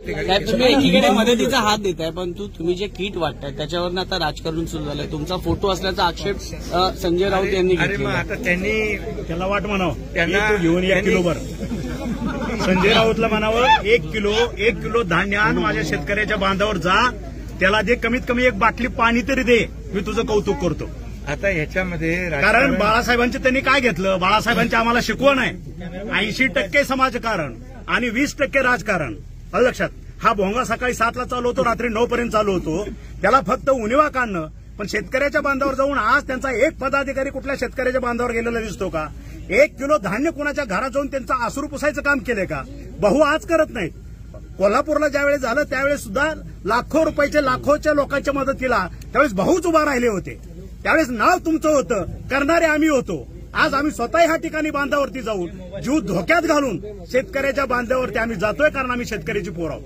साहेब, तुम्ही एकीकडे मदतीचा हात देताय, परंतु तुम्ही जे किट वाटताय त्याच्यावरनं आता राजकारण सुरू झालंय. तुमचा फोटो असल्याचा आक्षेप संजय राऊत यांनी घेतला. आता त्यांनी त्याला वाट म्हणावं, त्यांना घेऊन 1 किलोभर. संजय राऊतला म्हणावं 1 किलो धान्य आण, माझ्या शेतकऱ्याच्या बांधावर जा, त्याला दे, कमीत कमी 1 बाटली पाणी तरी दे, मी तुझं कौतुक करतो. आता ह्याच्यामध्ये कारण बाळासाहेबांचे त्यांनी काय घेतलं, बाळासाहेबांची आम्हाला शिकवण आहे. 80% समाजकारण आणि 20% राजकारण. आलं लक्षात. हा भोंगा सकाळी 7ला चालू होतो, रात्री 9 पर्यंत चालू होतो. त्याला फक्त उणिवा काढणं. पण शेतकऱ्याच्या बांधावर जाऊन आज त्यांचा एक पदाधिकारी कुठल्या शेतकऱ्याच्या बांधावर गेलेला दिसतो का? 1 किलो धान्य कोणाच्या घरात जाऊन त्यांचा आसरू पुसायचं काम केलंय का? बहु आज करत नाहीत. कोल्हापूरला ज्यावेळेस झालं त्यावेळेस सुद्धा लाखोच्या लोकांच्या मदतीला त्यावेळेस भाऊच उभा राहिले होते. त्यावेळेस नाव तुमचं होतं, करणारे आम्ही होतो. आज आम्ही स्वतः ह्या ठिकाणी बांधावरती जाऊन जीव धोक्यात घालून शेतकऱ्याच्या बांधावरती आम्ही जातोय, कारण आम्ही शेतकऱ्याची पोर आहोत.